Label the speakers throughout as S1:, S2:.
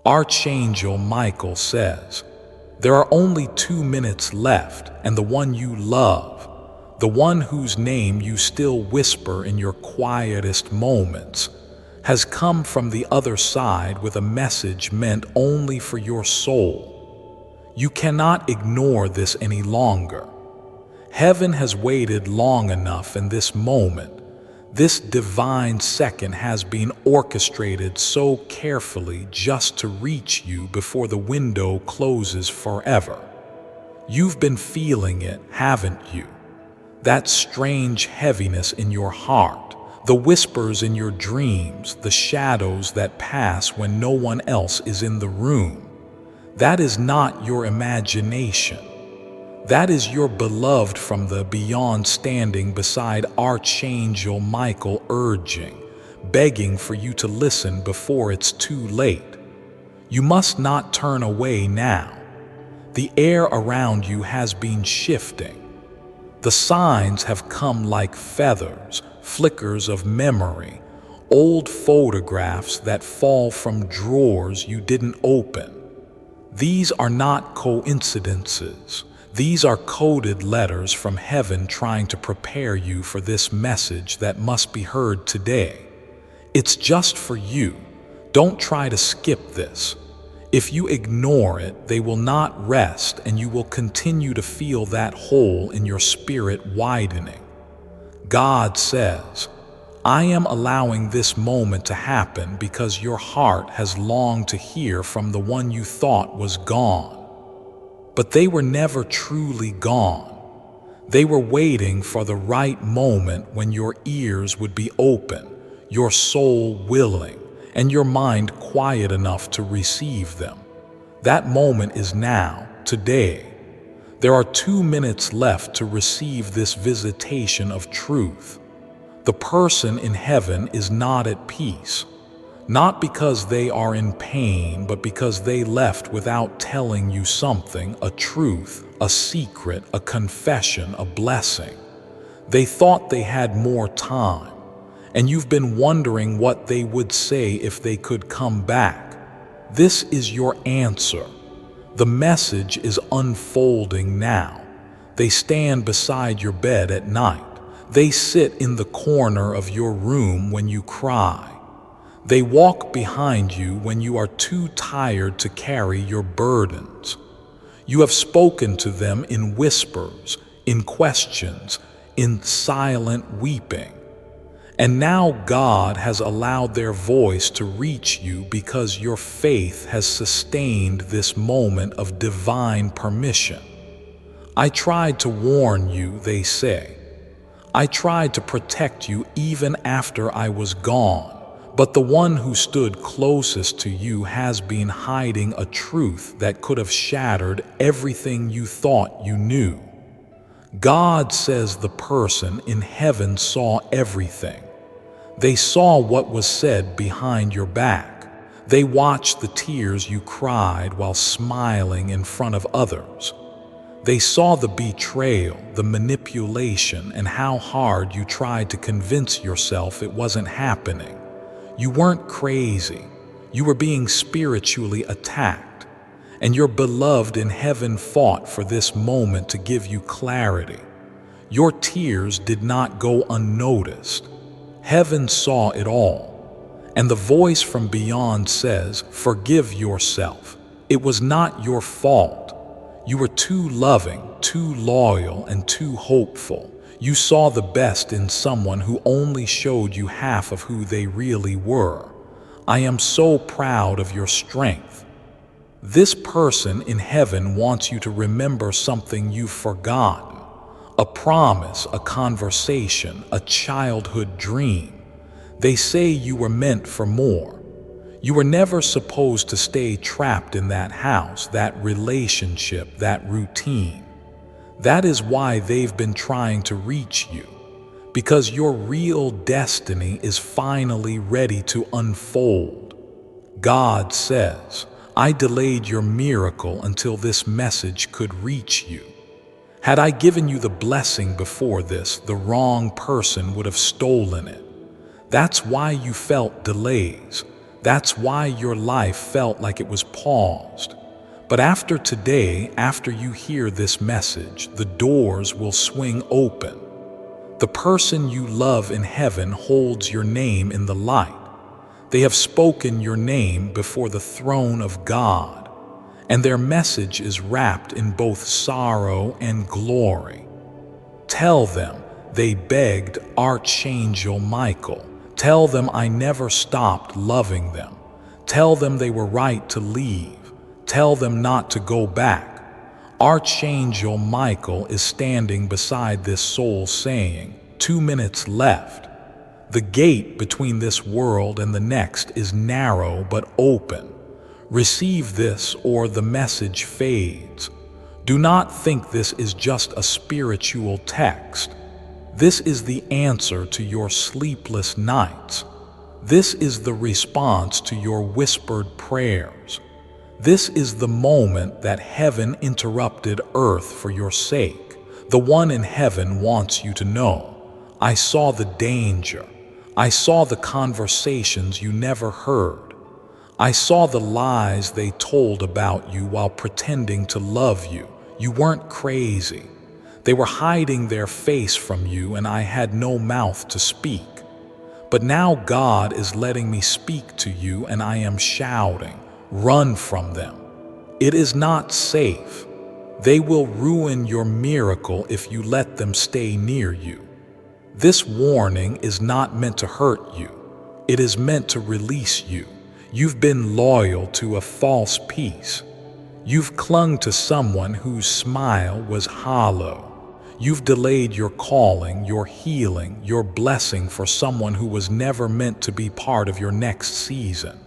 S1: Archangel Michael says, there are only 2 minutes left, and the one you love, the one whose name you still whisper in your quietest moments, has come from the other side with a message meant only for your soul. You cannot ignore this any longer. Heaven has waited long enough, and this moment, this divine second has been orchestrated so carefully just to reach you before the window closes forever. You've been feeling it, haven't you? That strange heaviness in your heart, the whispers in your dreams, the shadows that pass when no one else is in the room. That is not your imagination. That is your beloved from the beyond standing beside Archangel Michael, urging, begging for you to listen before it's too late. You must not turn away now. The air around you has been shifting. The signs have come like feathers, flickers of memory, old photographs that fall from drawers you didn't open. These are not coincidences. These are coded letters from heaven trying to prepare you for this message that must be heard today. It's just for you. Don't try to skip this. If you ignore it, they will not rest, and you will continue to feel that hole in your spirit widening. God says, I am allowing this moment to happen because your heart has longed to hear from the one you thought was gone. But they were never truly gone. They were waiting for the right moment when your ears would be open, your soul willing, and your mind quiet enough to receive them. That moment is now, today. There are 2 minutes left to receive this visitation of truth. The person in heaven is not at peace. Not because they are in pain, but because they left without telling you something, a truth, a secret, a confession, a blessing. They thought they had more time, and you've been wondering what they would say if they could come back. This is your answer. The message is unfolding now. They stand beside your bed at night. They sit in the corner of your room when you cry. They walk behind you when you are too tired to carry your burdens. You have spoken to them in whispers, in questions, in silent weeping. And now God has allowed their voice to reach you because your faith has sustained this moment of divine permission. I tried to warn you, they say. I tried to protect you even after I was gone. But the one who stood closest to you has been hiding a truth that could have shattered everything you thought you knew. God says the person in heaven saw everything. They saw what was said behind your back. They watched the tears you cried while smiling in front of others. They saw the betrayal, the manipulation, and how hard you tried to convince yourself it wasn't happening. You weren't crazy. You were being spiritually attacked. And your beloved in heaven fought for this moment to give you clarity. Your tears did not go unnoticed. Heaven saw it all. And the voice from beyond says, forgive yourself. It was not your fault. You were too loving, too loyal, and too hopeful. You saw the best in someone who only showed you half of who they really were. I am so proud of your strength. This person in heaven wants you to remember something you've forgotten. A promise, a conversation, a childhood dream. They say you were meant for more. You were never supposed to stay trapped in that house, that relationship, that routine. That is why they've been trying to reach you, because your real destiny is finally ready to unfold. God says, I delayed your miracle until this message could reach you. Had I given you the blessing before this, the wrong person would have stolen it. That's why you felt delays. That's why your life felt like it was paused. But after today, after you hear this message, the doors will swing open. The person you love in heaven holds your name in the light. They have spoken your name before the throne of God, and their message is wrapped in both sorrow and glory. Tell them they begged Archangel Michael. Tell them I never stopped loving them. Tell them they were right to leave. Tell them not to go back. Archangel Michael is standing beside this soul saying, 2 minutes left. The gate between this world and the next is narrow but open. Receive this or the message fades. Do not think this is just a spiritual text. This is the answer to your sleepless nights. This is the response to your whispered prayers. This is the moment that heaven interrupted earth for your sake. The one in heaven wants you to know, I saw the danger. I saw the conversations you never heard. I saw the lies they told about you while pretending to love you. You weren't crazy. They were hiding their face from you, and I had no mouth to speak. But now God is letting me speak to you, and I am shouting, run from them. It is not safe. They will ruin your miracle if you let them stay near you. This warning is not meant to hurt you. It is meant to release you. You've been loyal to a false peace. You've clung to someone whose smile was hollow. You've delayed your calling, your healing, your blessing for someone who was never meant to be part of your next season.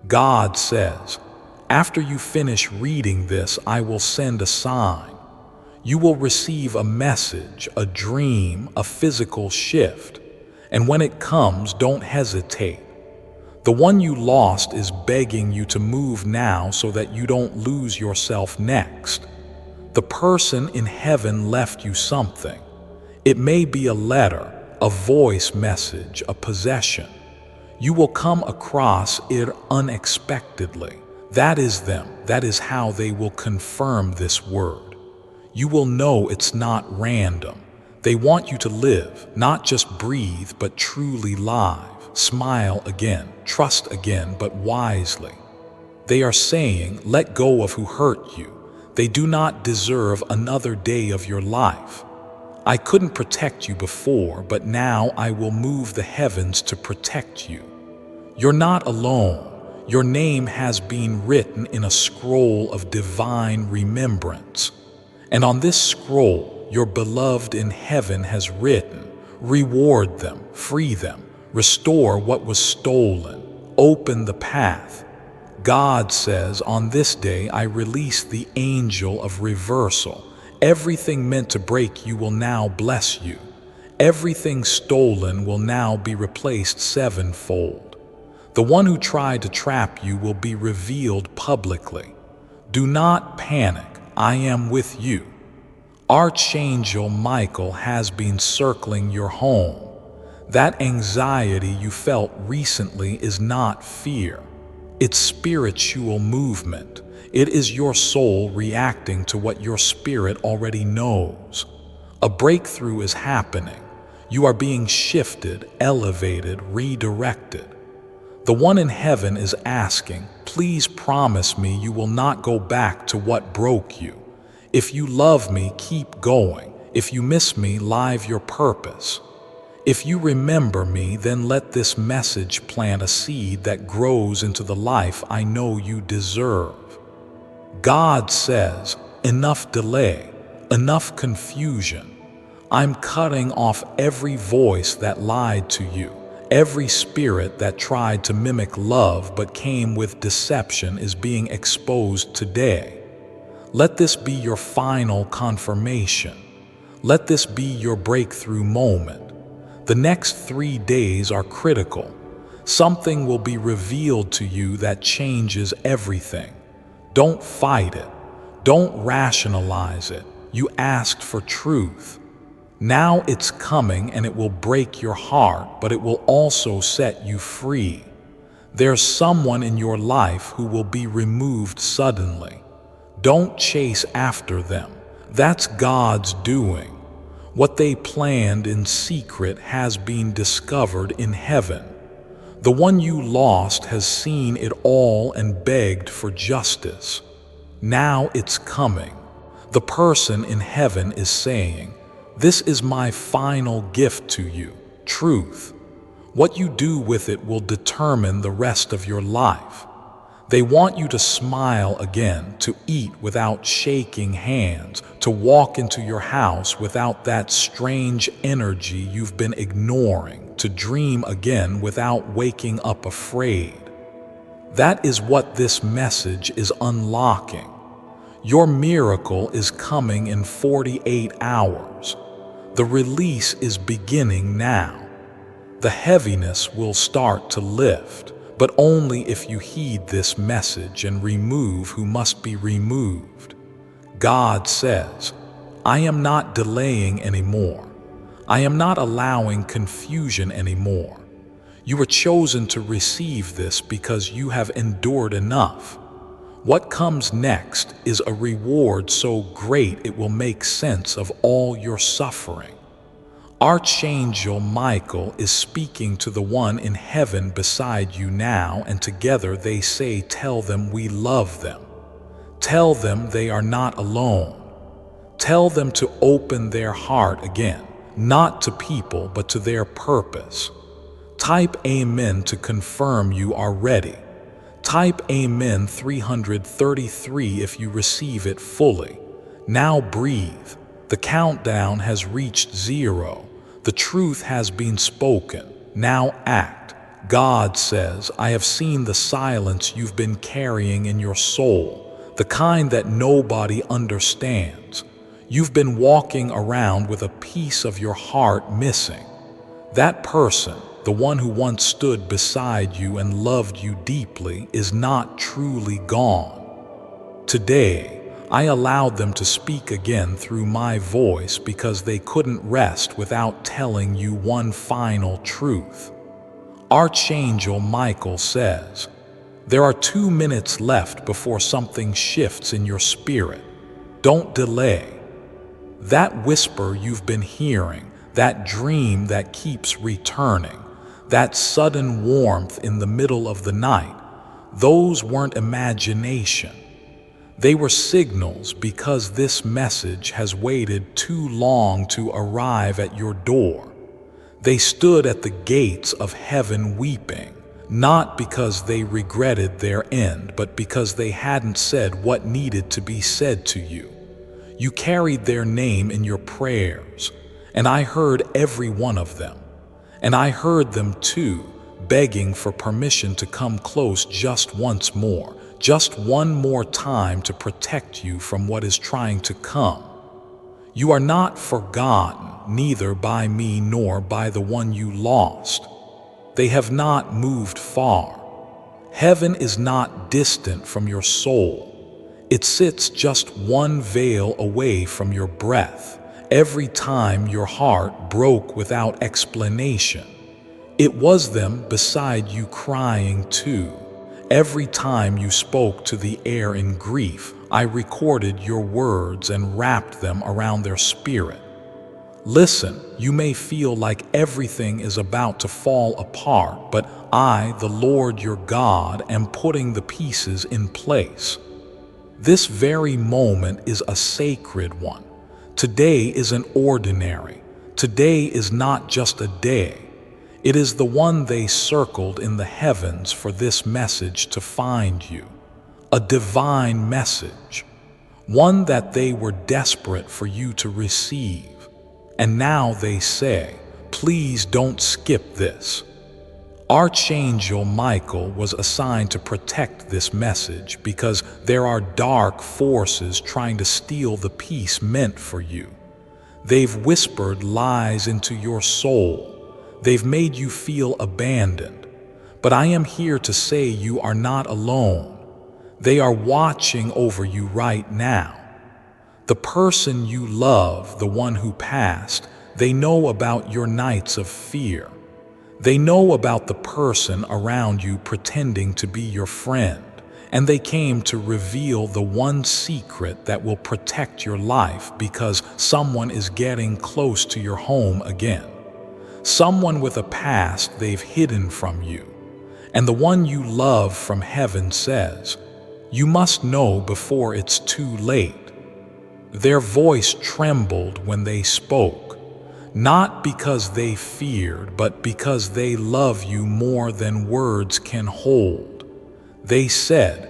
S1: God says, after you finish reading this, I will send a sign. You will receive a message, a dream, a physical shift. And when it comes, don't hesitate. The one you lost is begging you to move now so that you don't lose yourself next. The person in heaven left you something. It may be a letter, a voice message, a possession. You will come across it unexpectedly. That is them. That is how they will confirm this word. You will know it's not random. They want you to live, not just breathe, but truly live. Smile again, trust again, but wisely. They are saying, let go of who hurt you. They do not deserve another day of your life. I couldn't protect you before, but now I will move the heavens to protect you. You're not alone. Your name has been written in a scroll of divine remembrance. And on this scroll, your beloved in heaven has written, reward them, free them, restore what was stolen, open the path. God says, on this day I release the angel of reversal. Everything meant to break you will now bless you. Everything stolen will now be replaced sevenfold. The one who tried to trap you will be revealed publicly. Do not panic, I am with you. Archangel Michael has been circling your home. That anxiety you felt recently is not fear. It's spiritual movement. It is your soul reacting to what your spirit already knows. A breakthrough is happening. You are being shifted, elevated, redirected. The one in heaven is asking, please promise me you will not go back to what broke you. If you love me, keep going. If you miss me, live your purpose. If you remember me, then let this message plant a seed that grows into the life I know you deserve. God says, enough delay, enough confusion. I'm cutting off every voice that lied to you. Every spirit that tried to mimic love but came with deception is being exposed today. Let this be your final confirmation. Let this be your breakthrough moment. The next 3 days are critical. Something will be revealed to you that changes everything. Don't fight it. Don't rationalize it. You asked for truth. Now it's coming and it will break your heart, but it will also set you free. There's someone in your life who will be removed suddenly. Don't chase after them. That's God's doing. What they planned in secret has been discovered in heaven. The one you lost has seen it all and begged for justice. Now it's coming. The person in heaven is saying, "This is my final gift to you, truth. What you do with it will determine the rest of your life." They want you to smile again, to eat without shaking hands, to walk into your house without that strange energy you've been ignoring, to dream again without waking up afraid. That is what this message is unlocking. Your miracle is coming in 48 hours. The release is beginning now. The heaviness will start to lift, but only if you heed this message and remove who must be removed. God says, "I am not delaying anymore. I am not allowing confusion anymore. You were chosen to receive this because you have endured enough. What comes next is a reward so great it will make sense of all your suffering." Archangel Michael is speaking to the one in heaven beside you now, and together they say, "Tell them we love them. Tell them they are not alone. Tell them to open their heart again, not to people but to their purpose." Type Amen to confirm you are ready. Type Amen 333 if you receive it fully. Now breathe. The countdown has reached 0. The truth has been spoken. Now act. God says, "I have seen the silence you've been carrying in your soul, the kind that nobody understands. You've been walking around with a piece of your heart missing. That person, the one who once stood beside you and loved you deeply, is not truly gone. Today, I allowed them to speak again through my voice because they couldn't rest without telling you one final truth." Archangel Michael says, "There are 2 minutes left before something shifts in your spirit. Don't delay. That whisper you've been hearing, that dream that keeps returning, that sudden warmth in the middle of the night, those weren't imagination. They were signals because this message has waited too long to arrive at your door. They stood at the gates of heaven weeping, not because they regretted their end, but because they hadn't said what needed to be said to you. You carried their name in your prayers, and I heard every one of them. And I heard them too, begging for permission to come close just once more. Just one more time to protect you from what is trying to come. You are not forgotten, neither by me nor by the one you lost. They have not moved far. Heaven is not distant from your soul. It sits just one veil away from your breath. Every time your heart broke without explanation, it was them beside you crying too. Every time you spoke to the air in grief, I recorded your words and wrapped them around their spirit. Listen, you may feel like everything is about to fall apart, but I, the Lord your God, am putting the pieces in place. This very moment is a sacred one. Today isn't ordinary. Today is not just a day. It is the one they circled in the heavens for this message to find you. A divine message. One that they were desperate for you to receive. And now they say, "Please don't skip this." Archangel Michael was assigned to protect this message because there are dark forces trying to steal the peace meant for you. They've whispered lies into your soul. They've made you feel abandoned. But I am here to say you are not alone. They are watching over you right now. The person you love, the one who passed, they know about your nights of fear. They know about the person around you pretending to be your friend, and they came to reveal the one secret that will protect your life because someone is getting close to your home again. Someone with a past they've hidden from you. And the one you love from heaven says, "You must know before it's too late." Their voice trembled when they spoke, not because they feared, but because they love you more than words can hold. They said,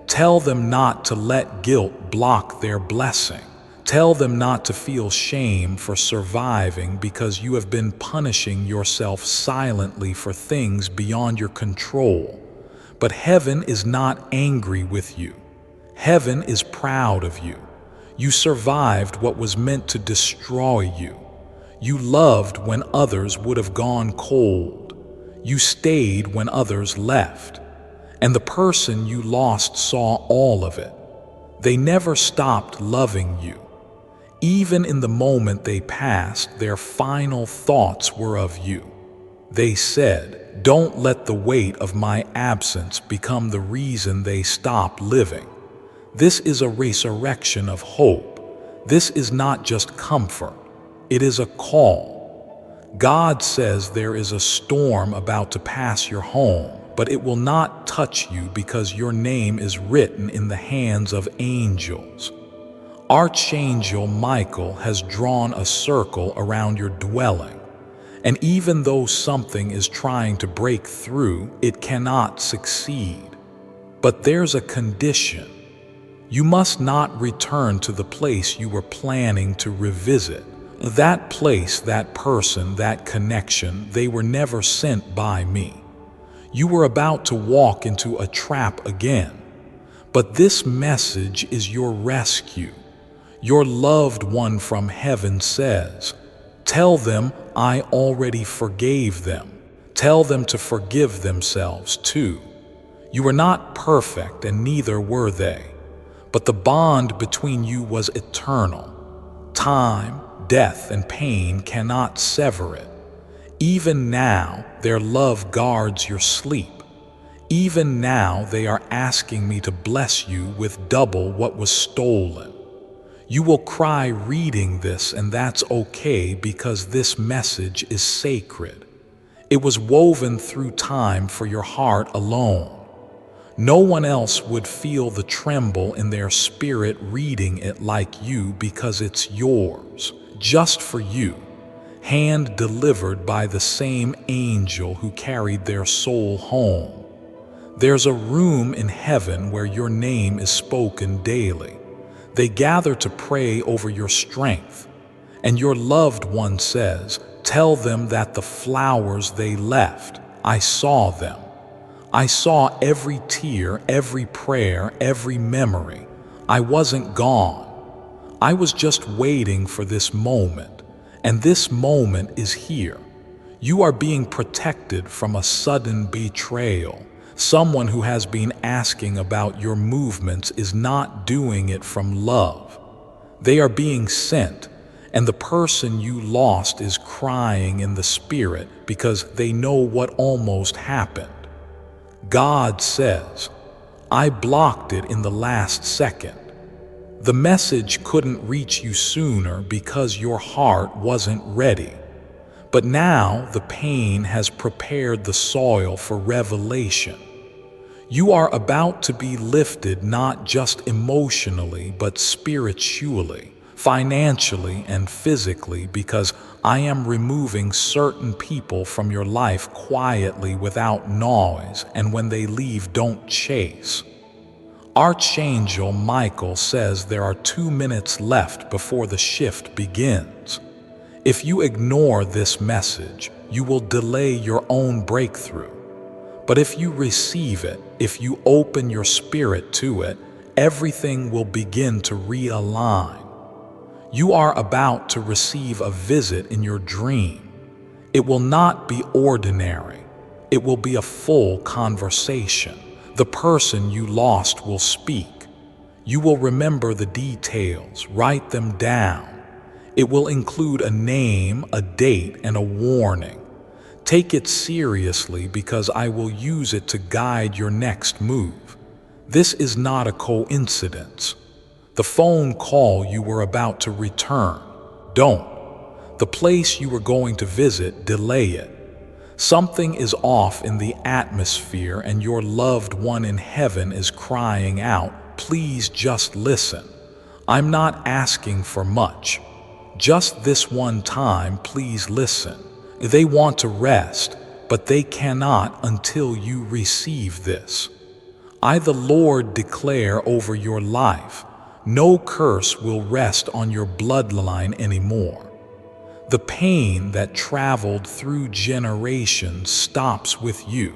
S1: "Tell them not to let guilt block their blessing. Tell them not to feel shame for surviving because you have been punishing yourself silently for things beyond your control. But heaven is not angry with you. Heaven is proud of you. You survived what was meant to destroy you. You loved when others would have gone cold. You stayed when others left. And the person you lost saw all of it. They never stopped loving you. Even in the moment they passed, their final thoughts were of you. They said, "Don't let the weight of my absence become the reason they stop living." This is a resurrection of hope. This is not just comfort. It is a call. God says there is a storm about to pass your home, but it will not touch you because your name is written in the hands of angels. Archangel Michael has drawn a circle around your dwelling, and even though something is trying to break through, it cannot succeed. But there's a condition. You must not return to the place you were planning to revisit. That place, that person, that connection, they were never sent by me. You were about to walk into a trap again. But this message is your rescue. Your loved one from heaven says, "Tell them I already forgave them. Tell them to forgive themselves too. You were not perfect and neither were they. But the bond between you was eternal. Time, death, and pain cannot sever it. Even now, their love guards your sleep. Even now, they are asking me to bless you with double what was stolen. You will cry reading this, and that's okay because this message is sacred. It was woven through time for your heart alone. No one else would feel the tremble in their spirit reading it like you because it's yours, just for you, hand delivered by the same angel who carried their soul home. There's a room in heaven where your name is spoken daily. They gather to pray over your strength, and your loved one says, "Tell them that the flowers they left, I saw them. I saw every tear, every prayer, every memory. I wasn't gone. I was just waiting for this moment, and this moment is here. You are being protected from a sudden betrayal. Someone who has been asking about your movements is not doing it from love. They are being sent, and the person you lost is crying in the spirit because they know what almost happened. God says, I blocked it in the last second. The message couldn't reach you sooner because your heart wasn't ready. But now the pain has prepared the soil for revelation. You are about to be lifted not just emotionally, but spiritually, financially, and physically, because I am removing certain people from your life quietly without noise, and when they leave, don't chase. Archangel Michael says there are 2 minutes left before the shift begins. If you ignore this message, you will delay your own breakthrough. But if you receive it, if you open your spirit to it, everything will begin to realign. You are about to receive a visit in your dream. It will not be ordinary. It will be a full conversation. The person you lost will speak. You will remember the details, write them down. It will include a name, a date, and a warning. Take it seriously because I will use it to guide your next move. This is not a coincidence. The phone call you were about to return, don't. The place you were going to visit, delay it. Something is off in the atmosphere and your loved one in heaven is crying out, please just listen. I'm not asking for much. Just this one time, please listen. They want to rest, but they cannot until you receive this. I, the Lord, declare over your life, no curse will rest on your bloodline anymore. The pain that traveled through generations stops with you.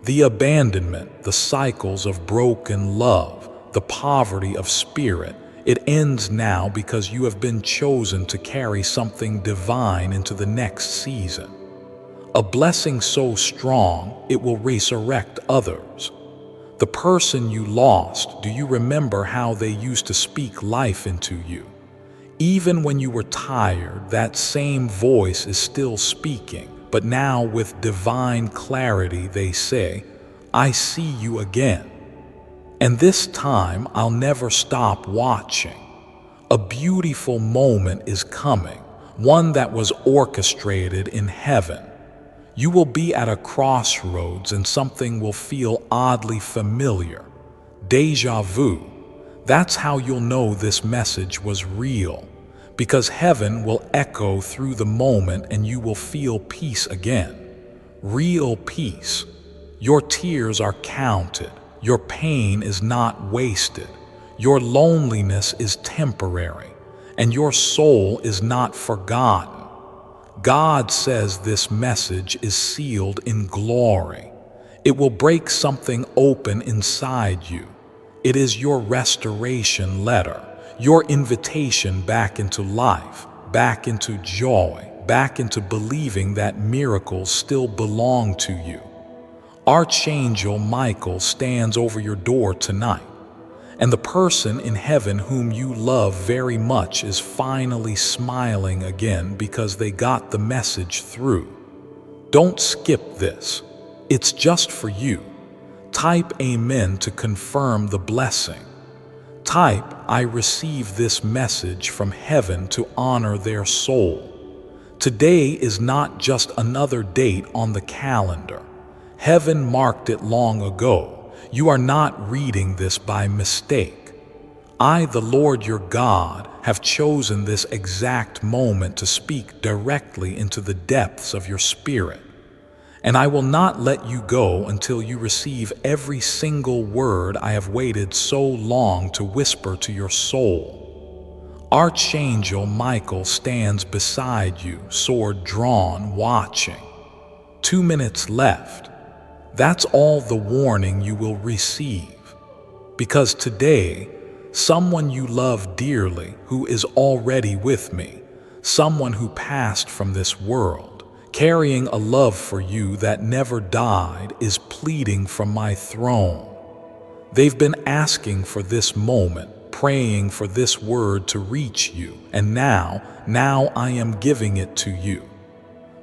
S1: The abandonment, the cycles of broken love, the poverty of spirit, it ends now because you have been chosen to carry something divine into the next season. A blessing so strong, it will resurrect others. The person you lost, do you remember how they used to speak life into you? Even when you were tired, that same voice is still speaking, but now with divine clarity they say, I see you again. And this time I'll never stop watching. A beautiful moment is coming, one that was orchestrated in heaven. You will be at a crossroads and something will feel oddly familiar. Deja vu. That's how you'll know this message was real, because heaven will echo through the moment and you will feel peace again. Real peace. Your tears are counted. Your pain is not wasted. Your loneliness is temporary, and your soul is not forgotten. God says this message is sealed in glory. It will break something open inside you. It is your restoration letter, your invitation back into life, back into joy, back into believing that miracles still belong to you. Archangel Michael stands over your door tonight, and the person in heaven whom you love very much is finally smiling again because they got the message through. Don't skip this. It's just for you. Type Amen to confirm the blessing. Type, I receive this message from heaven to honor their soul. Today is not just another date on the calendar. Heaven marked it long ago. You are not reading this by mistake. I, the Lord your God, have chosen this exact moment to speak directly into the depths of your spirit. And I will not let you go until you receive every single word I have waited so long to whisper to your soul. Archangel Michael stands beside you, sword drawn, watching. 2 minutes left. That's all the warning you will receive. Because today, someone you love dearly who is already with me, someone who passed from this world, carrying a love for you that never died, is pleading from my throne. They've been asking for this moment, praying for this word to reach you, and now I am giving it to you.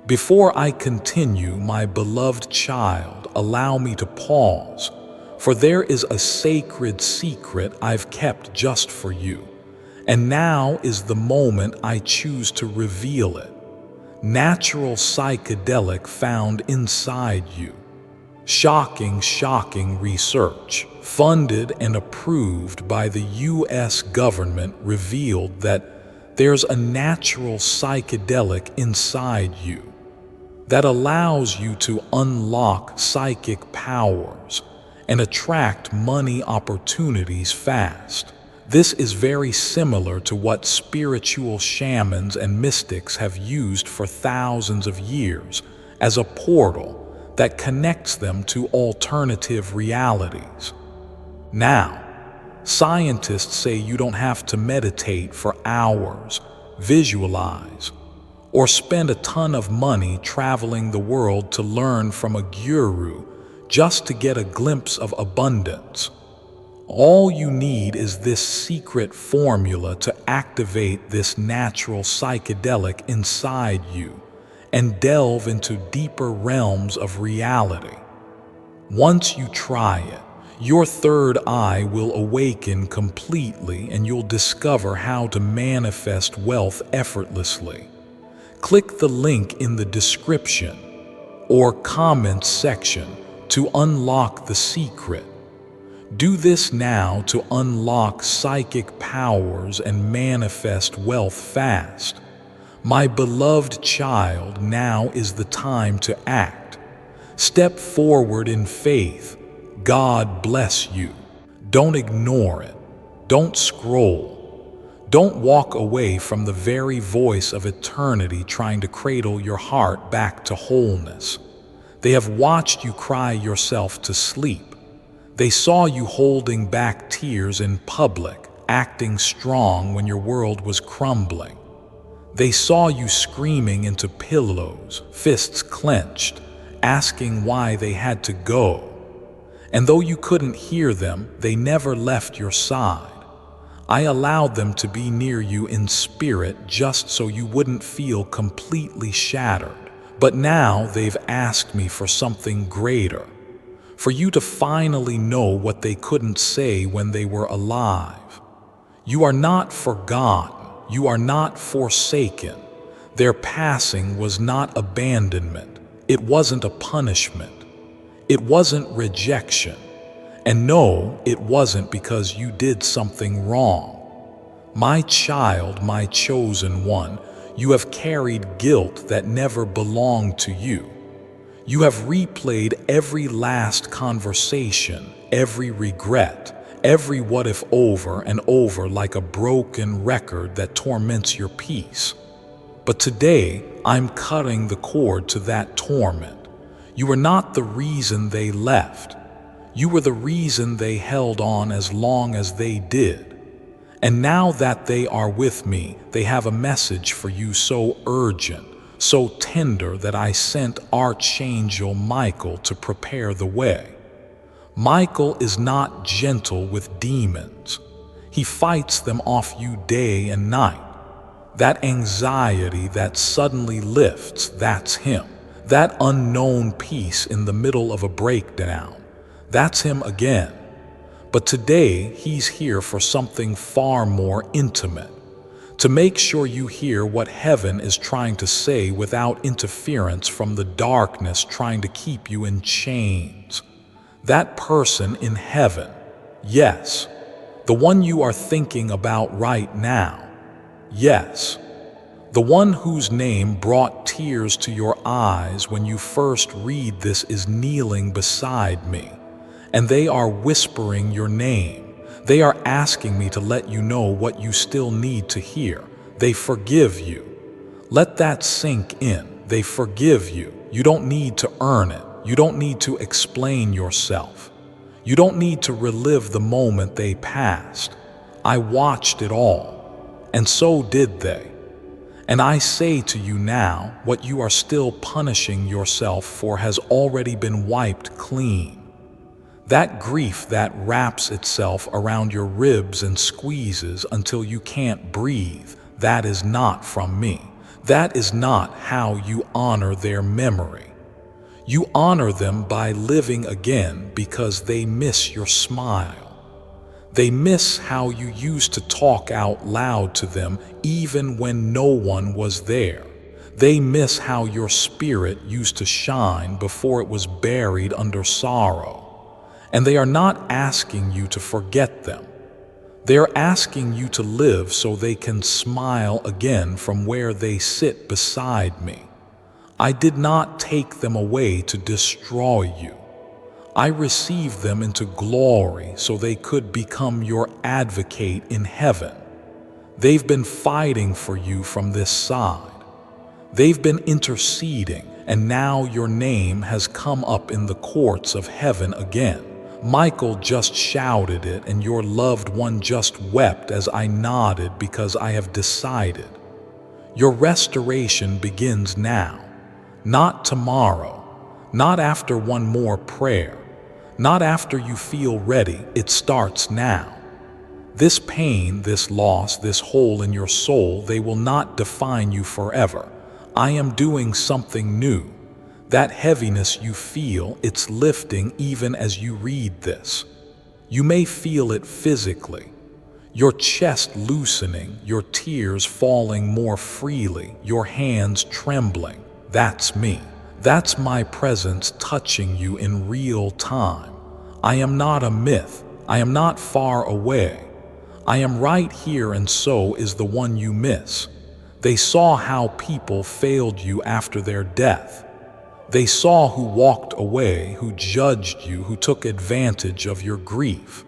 S1: Before I continue, my beloved child, allow me to pause, for there is a sacred secret I've kept just for you, and now is the moment I choose to reveal it. Natural psychedelic found inside you. Shocking research, funded and approved by the US government, revealed that there's a natural psychedelic inside you that allows you to unlock psychic powers and attract money opportunities fast. This is very similar to what spiritual shamans and mystics have used for thousands of years as a portal that connects them to alternative realities. Now, scientists say you don't have to meditate for hours, visualize, or spend a ton of money traveling the world to learn from a guru just to get a glimpse of abundance. All you need is this secret formula to activate this natural psychedelic inside you, and delve into deeper realms of reality. Once you try it, your third eye will awaken completely and you'll discover how to manifest wealth effortlessly. Click the link in the description or comments section to unlock the secret. Do this now to unlock psychic powers and manifest wealth fast. My beloved child, now is the time to act. Step forward in faith. God bless you. Don't ignore it. Don't scroll. Don't walk away from the very voice of eternity trying to cradle your heart back to wholeness. They have watched you cry yourself to sleep. They saw you holding back tears in public, acting strong when your world was crumbling. They saw you screaming into pillows, fists clenched, asking why they had to go. And though you couldn't hear them, they never left your side. I allowed them to be near you in spirit just so you wouldn't feel completely shattered. But now they've asked me for something greater. For you to finally know what they couldn't say when they were alive. You are not forgotten. You are not forsaken. Their passing was not abandonment. It wasn't a punishment. It wasn't rejection. And no, it wasn't because you did something wrong. My child, my chosen one, you have carried guilt that never belonged to you. You have replayed every last conversation, every regret, every what if over and over like a broken record that torments your peace. But today, I'm cutting the cord to that torment. You were not the reason they left. You were the reason they held on as long as they did. And now that they are with me, they have a message for you so urgent, so tender that I sent Archangel Michael to prepare the way. Michael is not gentle with demons. He fights them off you day and night. That anxiety that suddenly lifts, that's him. That unknown peace in the middle of a breakdown, that's him again. But today, he's here for something far more intimate. To make sure you hear what heaven is trying to say without interference from the darkness trying to keep you in chains. That person in heaven, yes, the one you are thinking about right now, yes, the one whose name brought tears to your eyes when you first read this is kneeling beside me, and they are whispering your name. They are asking me to let you know what you still need to hear. They forgive you. Let that sink in. They forgive you. You don't need to earn it. You don't need to explain yourself. You don't need to relive the moment they passed. I watched it all, and so did they. And I say to you now, what you are still punishing yourself for has already been wiped clean. That grief that wraps itself around your ribs and squeezes until you can't breathe, that is not from me. That is not how you honor their memory. You honor them by living again because they miss your smile. They miss how you used to talk out loud to them even when no one was there. They miss how your spirit used to shine before it was buried under sorrow. And they are not asking you to forget them. They are asking you to live so they can smile again from where they sit beside me. I did not take them away to destroy you. I received them into glory so they could become your advocate in heaven. They've been fighting for you from this side. They've been interceding, and now your name has come up in the courts of heaven again. Michael just shouted it, and your loved one just wept as I nodded because I have decided. Your restoration begins now, not tomorrow, not after one more prayer, not after you feel ready. It starts now. This pain, this loss, this hole in your soul, they will not define you forever. I am doing something new. That heaviness you feel, it's lifting even as you read this. You may feel it physically. Your chest loosening, your tears falling more freely, your hands trembling. That's me. That's my presence touching you in real time. I am not a myth. I am not far away. I am right here, and so is the one you miss. They saw how people failed you after their death. They saw who walked away, who judged you, who took advantage of your grief.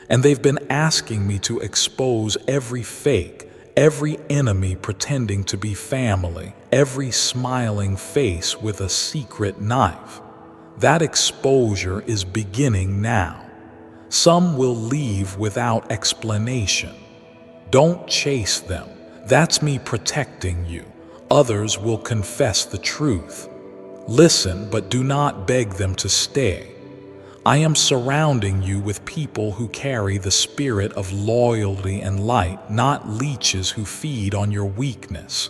S1: And they've been asking me to expose every fake, every enemy pretending to be family, every smiling face with a secret knife. That exposure is beginning now. Some will leave without explanation. Don't chase them. That's me protecting you. Others will confess the truth. Listen, but do not beg them to stay. I am surrounding you with people who carry the spirit of loyalty and light, not leeches who feed on your weakness.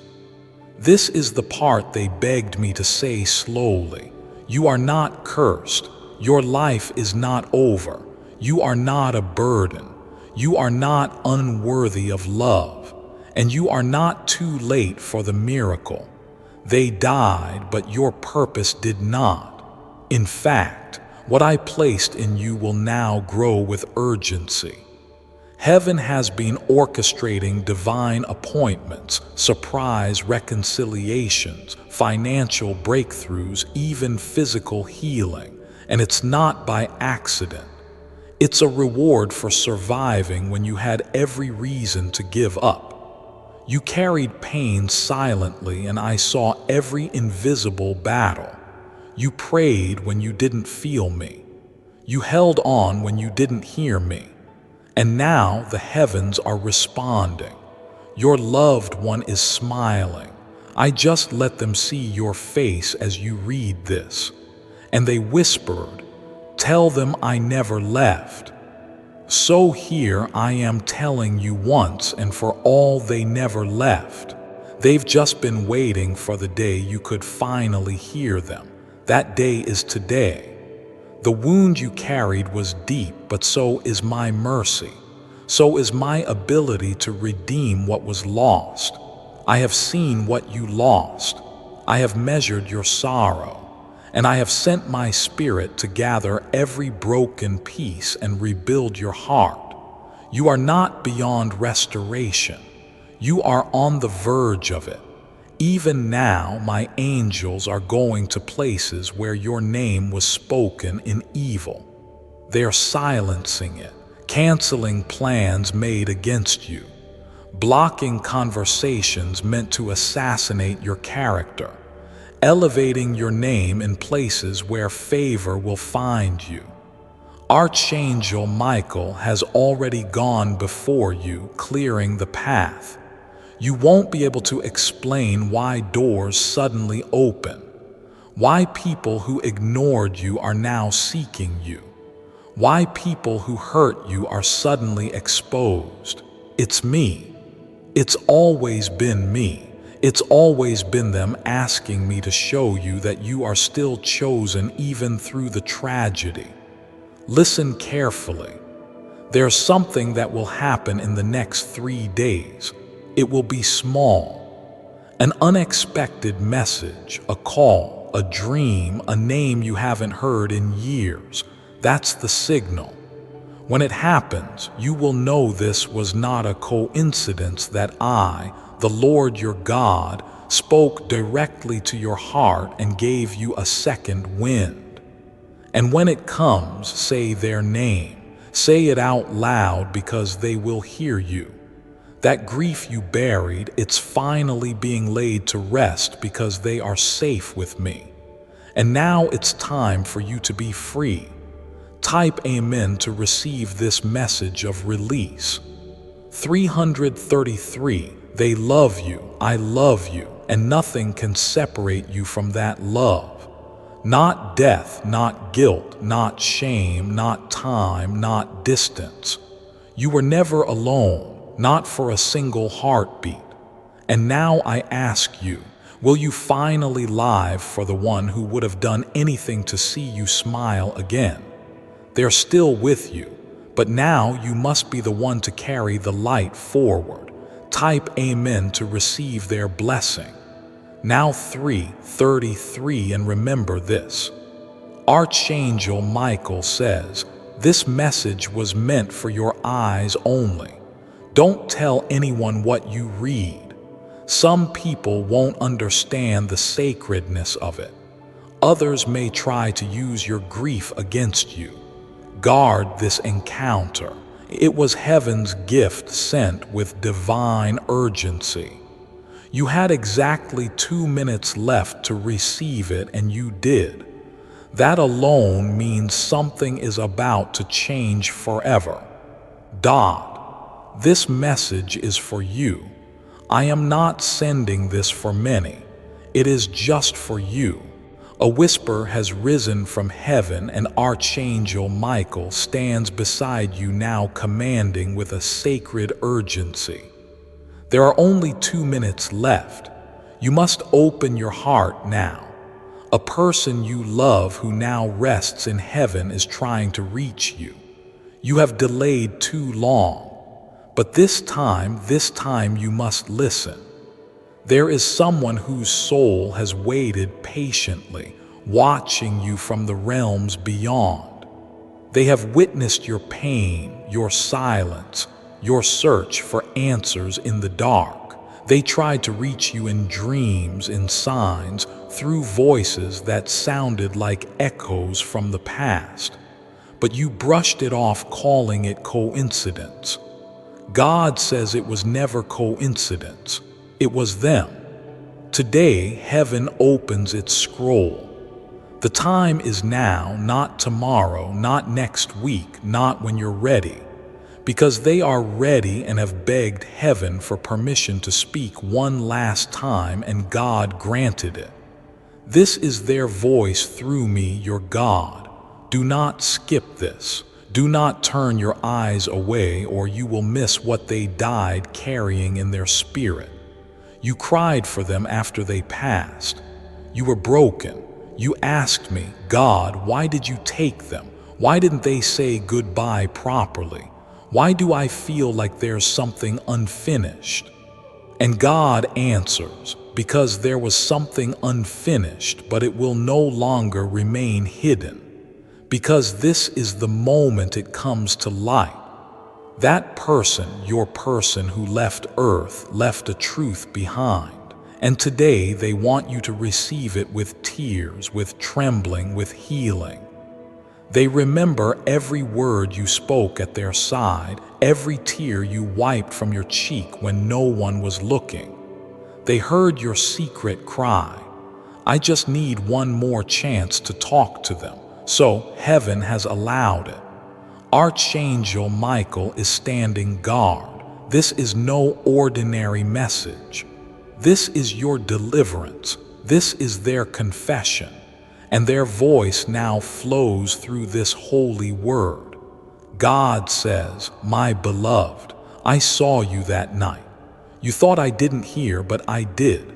S1: This is the part they begged me to say slowly. You are not cursed. Your life is not over. You are not a burden. You are not unworthy of love. And you are not too late for the miracle. They died, but your purpose did not. In fact, what I placed in you will now grow with urgency. Heaven has been orchestrating divine appointments, surprise reconciliations, financial breakthroughs, even physical healing, and it's not by accident. It's a reward for surviving when you had every reason to give up. You carried pain silently, and I saw every invisible battle. You prayed when you didn't feel me. You held on when you didn't hear me. And now the heavens are responding. Your loved one is smiling. I just let them see your face as you read this. And they whispered, "Tell them I never left." So here I am telling you once and for all, they never left. They've just been waiting for the day you could finally hear them. That day is today. The wound you carried was deep, but so is my mercy. So is my ability to redeem what was lost. I have seen what you lost. I have measured your sorrow. And I have sent my spirit to gather every broken piece and rebuild your heart. You are not beyond restoration. You are on the verge of it. Even now, my angels are going to places where your name was spoken in evil. They are silencing it, canceling plans made against you, blocking conversations meant to assassinate your character, elevating your name in places where favor will find you. Archangel Michael has already gone before you, clearing the path. You won't be able to explain why doors suddenly open, why people who ignored you are now seeking you, why people who hurt you are suddenly exposed. It's me. It's always been me. It's always been them asking me to show you that you are still chosen even through the tragedy. Listen carefully. There's something that will happen in the next 3 days. It will be small. An unexpected message, a call, a dream, a name you haven't heard in years. That's the signal. When it happens, you will know this was not a coincidence, that I, the Lord your God, spoke directly to your heart and gave you a second wind. And when it comes, say their name. Say it out loud, because they will hear you. That grief you buried, it's finally being laid to rest because they are safe with me. And now it's time for you to be free. Type Amen to receive this message of release. 333. They love you, I love you, and nothing can separate you from that love. Not death, not guilt, not shame, not time, not distance. You were never alone. Not for a single heartbeat. And now I ask you, Will you finally live for the one who would have done anything to see you smile again? They're still with you, but now you must be the one to carry the light forward. Type Amen to receive their blessing. Now 3:33, and remember this. Archangel Michael says, this message was meant for your eyes only. Don't tell anyone what you read. Some people won't understand the sacredness of it. Others may try to use your grief against you. Guard this encounter. It was heaven's gift sent with divine urgency. You had exactly 2 minutes left to receive it, and you did. That alone means something is about to change forever. This message is for you. I am not sending this for many. It is just for you. A whisper has risen from heaven, and Archangel Michael stands beside you now, commanding with a sacred urgency. There are only 2 minutes left. You must open your heart now. A person you love who now rests in heaven is trying to reach you. You have delayed too long, but this time you must listen. There is someone whose soul has waited patiently, watching you from the realms beyond. They have witnessed your pain, your silence, your search for answers in the dark. They tried to reach you in dreams, in signs, through voices that sounded like echoes from the past. But you brushed it off, calling it coincidence. God says it was never coincidence. It was them. Today, heaven opens its scroll. The time is now, not tomorrow, not next week, not when you're ready. Because they are ready and have begged heaven for permission to speak one last time, and God granted it. This is their voice through me, your God. Do not skip this. Do not turn your eyes away, or you will miss what they died carrying in their spirit. You cried for them after they passed. You were broken. You asked me, God, why did you take them? Why didn't they say goodbye properly? Why do I feel like there's something unfinished? And God answers, because there was something unfinished, but it will no longer remain hidden. Because this is the moment it comes to light. That person, your person who left Earth, left a truth behind. And today they want you to receive it with tears, with trembling, with healing. They remember every word you spoke at their side, every tear you wiped from your cheek when no one was looking. They heard your secret cry. I just need one more chance to talk to them. So heaven has allowed it. Archangel Michael is standing guard. This is no ordinary message. This is your deliverance. This is their confession. And their voice now flows through this holy word. God says, my beloved, I saw you that night. You thought I didn't hear, but I did.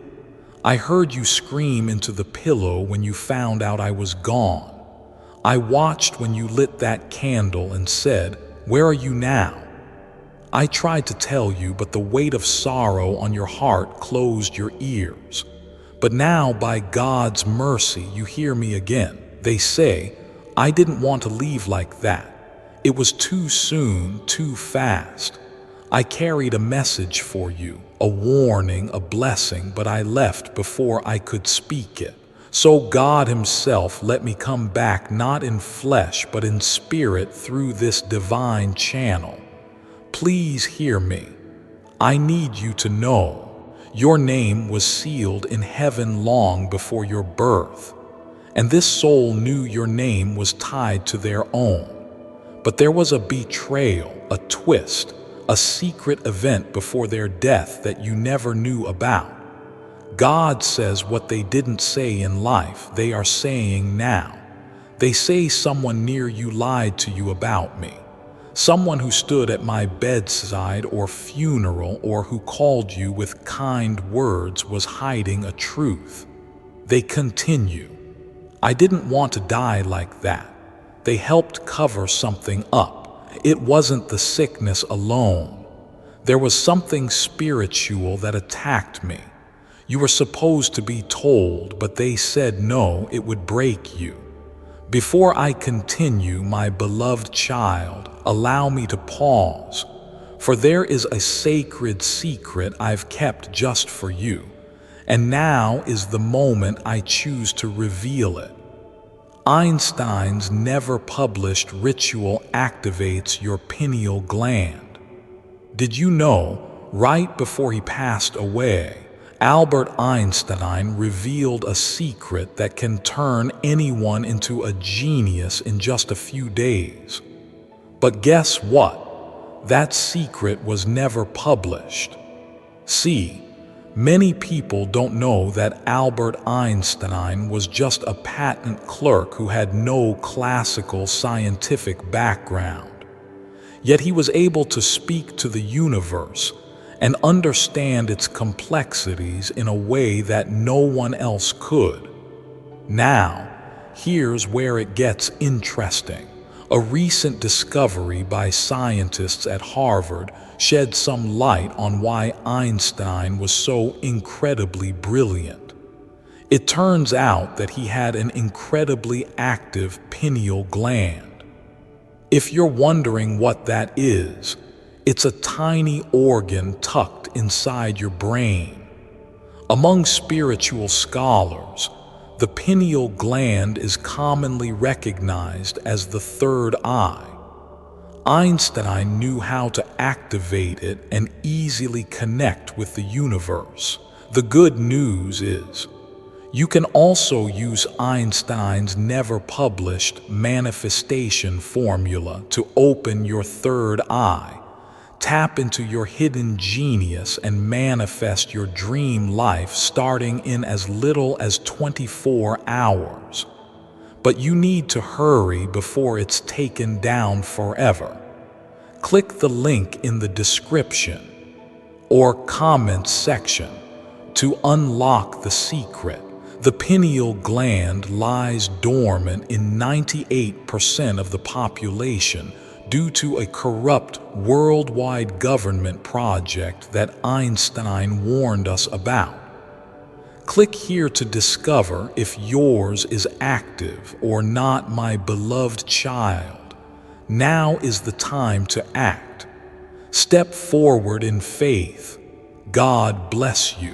S1: I heard you scream into the pillow when you found out I was gone. I watched when you lit that candle and said, where are you now? I tried to tell you, but the weight of sorrow on your heart closed your ears. But now, by God's mercy, you hear me again. They say, I didn't want to leave like that. It was too soon, too fast. I carried a message for you, a warning, a blessing, but I left before I could speak it. So God Himself let me come back, not in flesh, but in spirit, through this divine channel. Please hear me. I need you to know. Your name was sealed in heaven long before your birth, and this soul knew your name was tied to their own. But there was a betrayal, a twist, a secret event before their death that you never knew about. God says what they didn't say in life, they are saying now. They say someone near you lied to you about me. someone who stood at my bedside or funeral or who called you with kind words was hiding a truth. They continue. I didn't want to die like that. They helped cover something up. It wasn't the sickness alone. There was something spiritual that attacked me. You were supposed to be told, but they said no, it would break you. Before I continue, my beloved child, allow me to pause, for there is a sacred secret I've kept just for you, and now is the moment I choose to reveal it. Einstein's never published ritual activates your pineal gland. Did you know, right before he passed away, Albert Einstein revealed a secret that can turn anyone into a genius in just a few days? But guess what? That secret was never published. See, many people don't know that Albert Einstein was just a patent clerk who had no classical scientific background. Yet he was able to speak to the universe and understand its complexities in a way that no one else could. Now, here's where it gets interesting. A recent discovery by scientists at Harvard shed some light on why Einstein was so incredibly brilliant. It turns out that he had an incredibly active pineal gland. If you're wondering what that is, it's a tiny organ tucked inside your brain. Among spiritual scholars, the pineal gland is commonly recognized as the third eye. Einstein knew how to activate it and easily connect with the universe. The good news is, you can also use Einstein's never-published manifestation formula to open your third eye. Tap into your hidden genius and manifest your dream life starting in as little as 24 hours. But you need to hurry before it's taken down forever. Click the link in the description or comments section to unlock the secret. The pineal gland lies dormant in 98% of the population due to a corrupt worldwide government project that Einstein warned us about. Click here to discover if yours is active or not, my beloved child. Now is the time to act. Step forward in faith. God bless you.